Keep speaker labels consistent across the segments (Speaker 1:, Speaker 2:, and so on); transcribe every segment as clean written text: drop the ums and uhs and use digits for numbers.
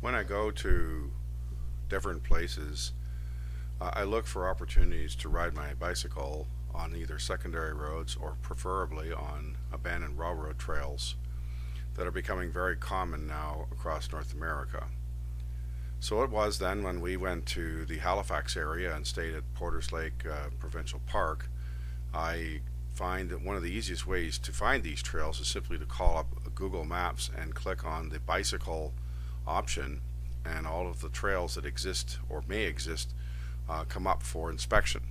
Speaker 1: When I go to different places, I look for opportunities to ride my bicycle on either secondary roads or preferably on abandoned railroad trails that are becoming very common now across North America. So it was then when we went to the Halifax area and stayed at Porters Lake Provincial Park. I find that one of the easiest ways to find these trails is simply to call up Google Maps and click on the bicycle option, and all of the trails that exist or may exist come up for inspection.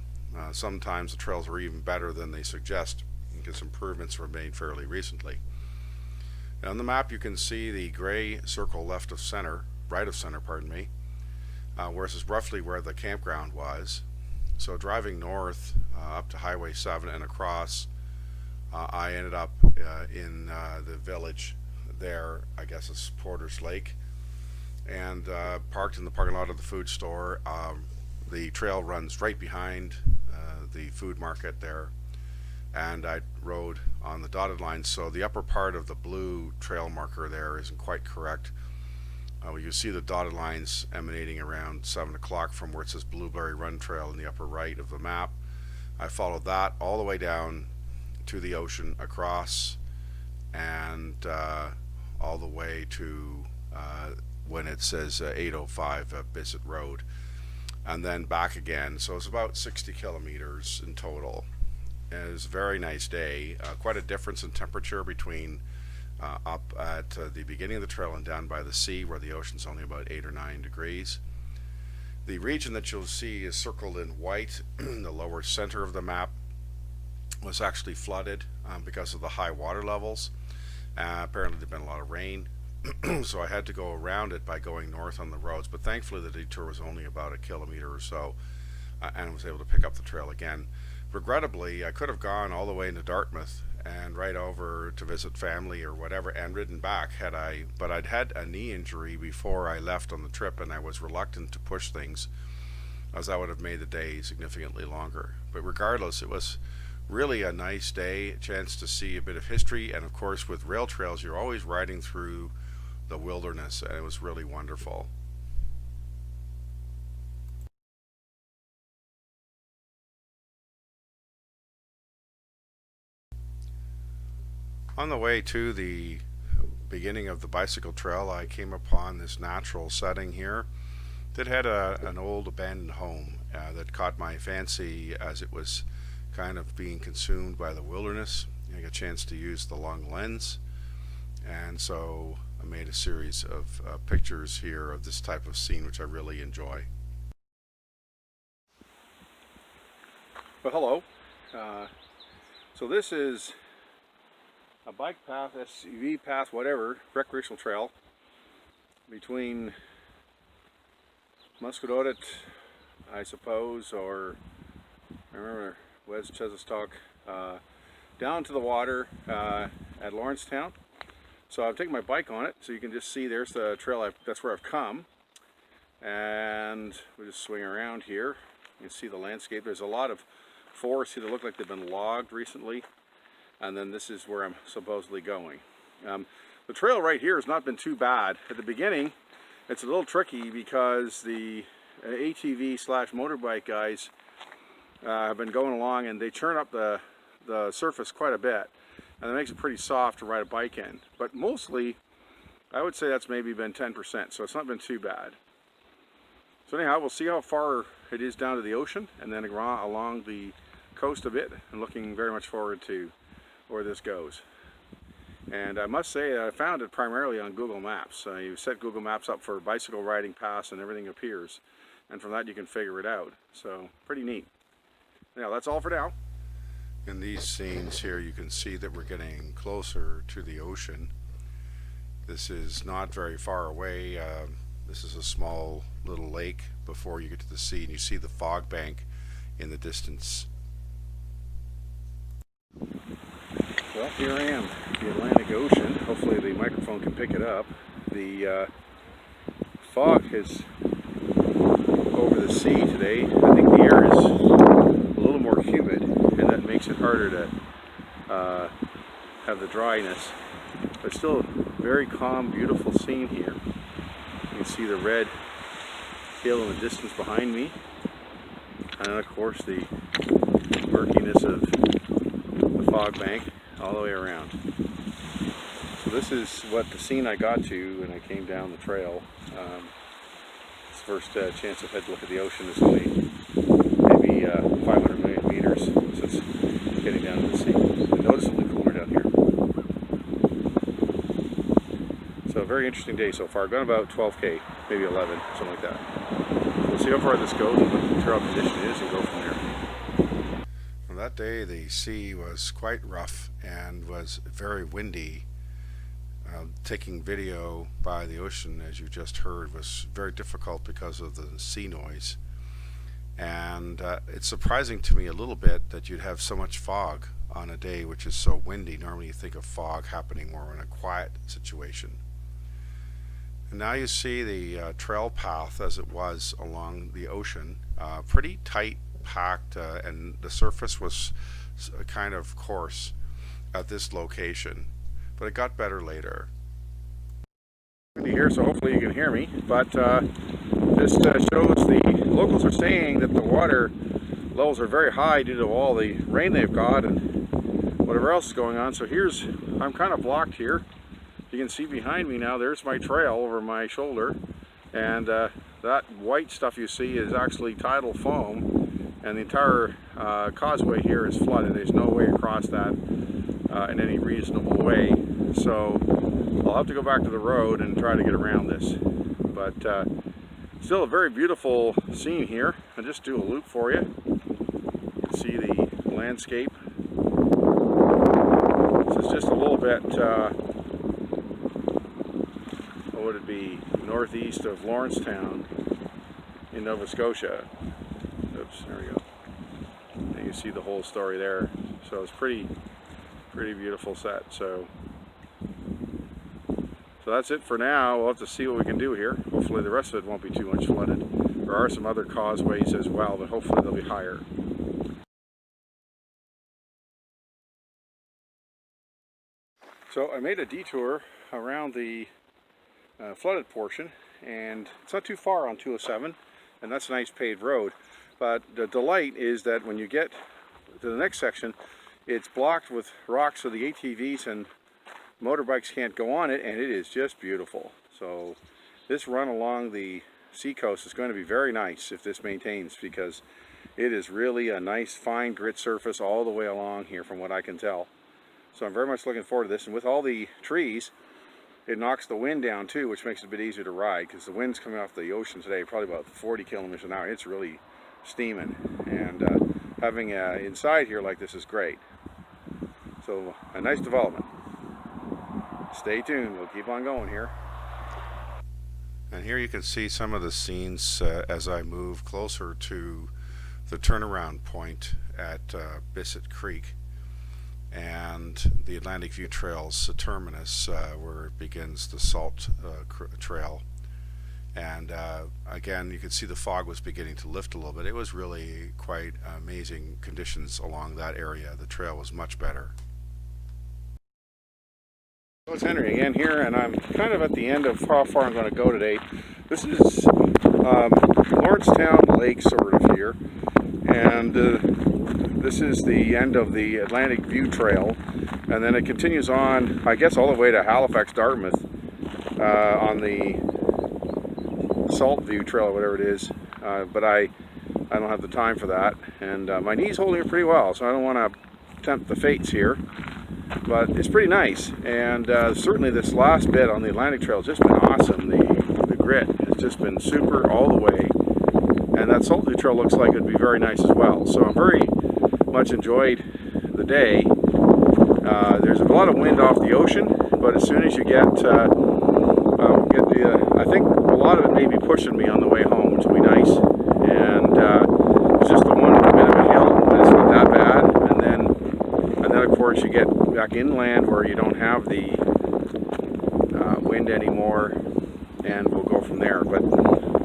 Speaker 1: Sometimes the trails are even better than they suggest because improvements were made fairly recently. On the map you can see the gray circle right of center, where this is roughly where the campground was. So driving north up to Highway 7 and across, I ended up in the village there, I guess it's Porters Lake, and parked in the parking lot of the food store. The trail runs right behind the food market there, and I rode on the dotted line. So the upper part of the blue trail marker there isn't quite correct. You see the dotted lines emanating around 7 o'clock from where it says Blueberry Run Trail in the upper right of the map. I followed that all the way down to the ocean, across, and all the way to when it says 805 Bissett Road, and then back again. So it's about 60 kilometers in total. And it was a very nice day. Quite a difference in temperature between up at the beginning of the trail and down by the sea, where the ocean's only about 8 or 9 degrees. The region that you'll see is circled in white in the lower center of the map was actually flooded because of the high water levels. Apparently there'd been a lot of rain, so I had to go around it by going north on the roads, but thankfully the detour was only about a kilometer or so, and I was able to pick up the trail again. Regrettably, I could have gone all the way into Dartmouth and right over to visit family or whatever and ridden back but I'd had a knee injury before I left on the trip, and I was reluctant to push things, as that would have made the day significantly longer. But regardless, it was really a nice day, a chance to see a bit of history, and of course with rail trails you're always riding through the wilderness, and it was really wonderful. On the way to the beginning of the bicycle trail, I came upon this natural setting here that had an old abandoned home that caught my fancy as it was kind of being consumed by the wilderness. I got a chance to use the long lens, and so I made a series of pictures here of this type of scene, which I really enjoy. Well, hello. So this is a bike path, SUV path, whatever, recreational trail between Musquodoboit, I suppose, or I remember West Chesastock, down to the water at Lawrencetown. So I've taken my bike on it, so you can just see there's the trail. That's where I've come, and we'll just swing around here. You can see the landscape. There's a lot of forests here that look like they've been logged recently. And then this is where I'm supposedly going. The trail right here has not been too bad. At the beginning, it's a little tricky because the ATV / motorbike guys have been going along, and they churn up the surface quite a bit, and it makes it pretty soft to ride a bike in. But mostly, I would say that's maybe been 10%, so it's not been too bad. So anyhow, we'll see how far it is down to the ocean, and then along the coast of it, and looking very much forward to where this goes. And I must say I found it primarily on Google Maps. You set Google Maps up for bicycle riding paths and everything appears, and from that you can figure it out. So pretty neat. Now that's all for now. In these scenes here you can see that we're getting closer to the ocean. This is not very far away. This is a small little lake before you get to the sea, and you see the fog bank in the distance. Well, here I am, the Atlantic Ocean. Hopefully the microphone can pick it up. The fog is over the sea today. I think the air is a little more humid, and that makes it harder to have the dryness. But still, very calm, beautiful scene here. You
Speaker 2: can see the red hill in the distance behind me, and then of course the murkiness of the fog bank all the way around. So this is what the scene I got to when I came down the trail. It's the first chance I've had to look at the ocean. It's only maybe 500 million meters since getting down to the sea. And noticeably cooler down here. So a very interesting day so far. I've gone about 12K, maybe 11, something like that. So we'll see how far this goes and what the trail condition is and go from there.
Speaker 1: Well, that day the sea was quite rough and was very windy. Taking video by the ocean, as you just heard, was very difficult because of the sea noise. And it's surprising to me a little bit that you'd have so much fog on a day which is so windy. Normally you think of fog happening more in a quiet situation. And now you see the trail path as it was along the ocean, pretty tight packed, and the surface was kind of coarse at this location, but it got better later.
Speaker 2: Here, so hopefully you can hear me, but this shows the locals are saying that the water levels are very high due to all the rain they've got and whatever else is going on. So here's, I'm kind of blocked here. You can see behind me now, there's my trail over my shoulder, and that white stuff you see is actually tidal foam, and the entire causeway here is flooded. There's no way across that in any reasonable way. So I'll have to go back to the road and try to get around this. But still a very beautiful scene here. I'll just do a loop for you. You can see the landscape. This is just a little bit, what would it be, northeast of Lawrencetown in Nova Scotia. Oops, there we go. And you can see the whole story there. So it's pretty beautiful set. So that's it for now. We'll have to see what we can do here. Hopefully the rest of it won't be too much flooded. There are some other causeways as well, but hopefully they'll be higher. So I made a detour around the flooded portion, and it's not too far on 207, and that's a nice paved road. But the delight is that when you get to the next section, it's blocked with rocks so the ATVs and motorbikes can't go on it, and it is just beautiful. So this run along the seacoast is going to be very nice if this maintains, because it is really a nice fine grit surface all the way along here from what I can tell. So I'm very much looking forward to this, and with all the trees it knocks the wind down too, which makes it a bit easier to ride, because the wind's coming off the ocean today probably about 40 kilometers an hour. It's really steaming, and having inside here like this is great. So a nice development. Stay tuned, we'll keep on going here.
Speaker 1: And here you can see some of the scenes as I move closer to the turnaround point at Bissett Creek and the Atlantic View Trail's terminus, where it begins the Salt Trail. And again, you can see the fog was beginning to lift a little bit. It was really quite amazing conditions along that area. The trail was much better.
Speaker 2: So it's Henry again here, and I'm kind of at the end of how far I'm going to go today. This is Lawrencetown Lake sort of here, and this is the end of the Atlantic View Trail, and then it continues on, I guess, all the way to Halifax, Dartmouth, on the Salt View Trail or whatever it is, but I don't have the time for that, and my knee's holding it pretty well, so I don't want to tempt the fates here. But it's pretty nice, and certainly this last bit on the Atlantic Trail has just been awesome. The grit has just been super all the way, and that Salt View Trail looks like it would be very nice as well. So I'm very much enjoyed the day. There's a lot of wind off the ocean, but as soon as you get the, I think a lot of it may be pushing me on the way home, which will be nice. And it's just the one bit of a hill, but it's not that bad. And then of course you get back inland where you don't have the wind anymore, and we'll go from there. But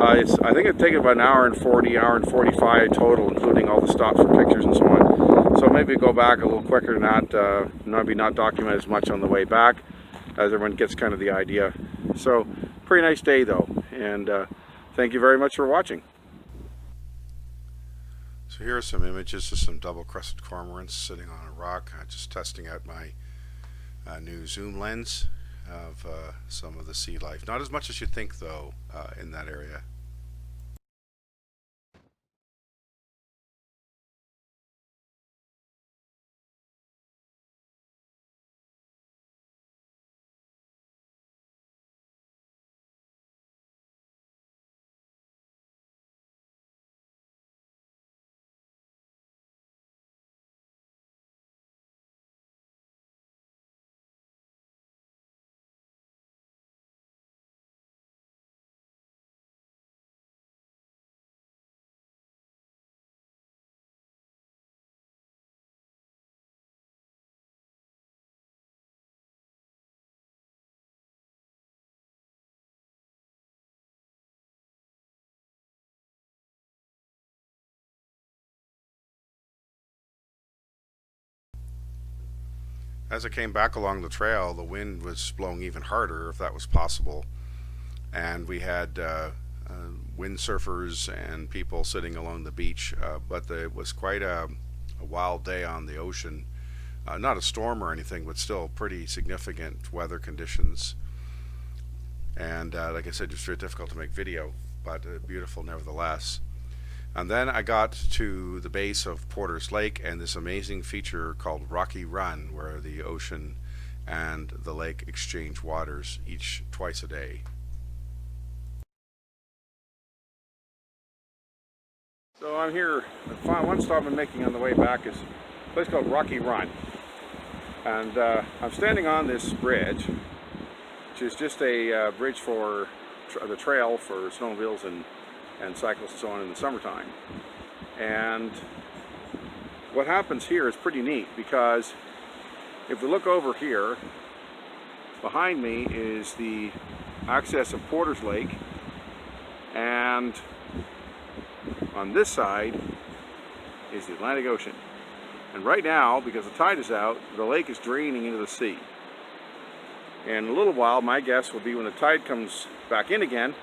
Speaker 2: I think it'd take about an hour and 40, hour and 45 total, including all the stops for pictures and so on. So maybe go back a little quicker than that, maybe not document as much on the way back, as everyone gets kind of the idea. So pretty nice day though, and thank you very much for watching.
Speaker 1: So here are some images of some double-crested cormorants sitting on a rock, just testing out my new zoom lens of some of the sea life. Not as much as you'd think, though, in that area. As I came back along the trail, the wind was blowing even harder, if that was possible, and we had windsurfers and people sitting along the beach, but it was quite a wild day on the ocean. Not a storm or anything, but still pretty significant weather conditions. And like I said, it's very difficult to make video, but beautiful nevertheless. And then I got to the base of Porter's Lake and this amazing feature called Rocky Run, where the ocean and the lake exchange waters twice a day.
Speaker 2: So I'm here, one stop I'm making on the way back is a place called Rocky Run. And I'm standing on this bridge, which is just a bridge for the trail for snowmobiles and cyclists and so on in the summertime. And what happens here is pretty neat, because if we look over here, behind me is the access of Porter's Lake, and on this side is the Atlantic Ocean. And right now, because the tide is out, the lake is draining into the sea. And in a little while, my guess will be when the tide comes back in again,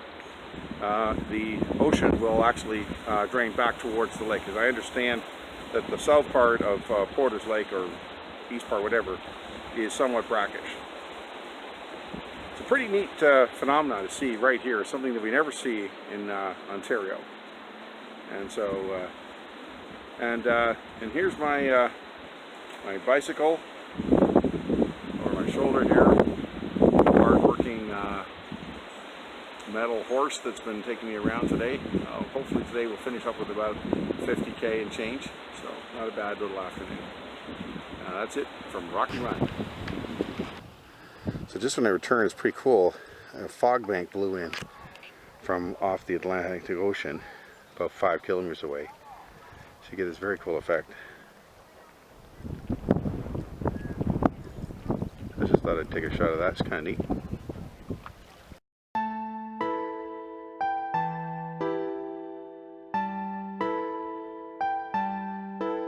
Speaker 2: the ocean will actually drain back towards the lake. Because I understand that the south part of Porter's Lake, or east part, whatever, is somewhat brackish. It's a pretty neat phenomenon to see right here, something that we never see in Ontario. And so, and here's my my bicycle over my shoulder here. Hard-working metal horse that's been taking me around today. Hopefully today we'll finish up with about 50K and change. So not a bad little afternoon. That's it from Rocky Run. So just when I returned, it's pretty cool. A fog bank blew in from off the Atlantic Ocean, about 5 kilometers away. So you get this very cool effect. I just thought I'd take a shot of that. It's kind of neat.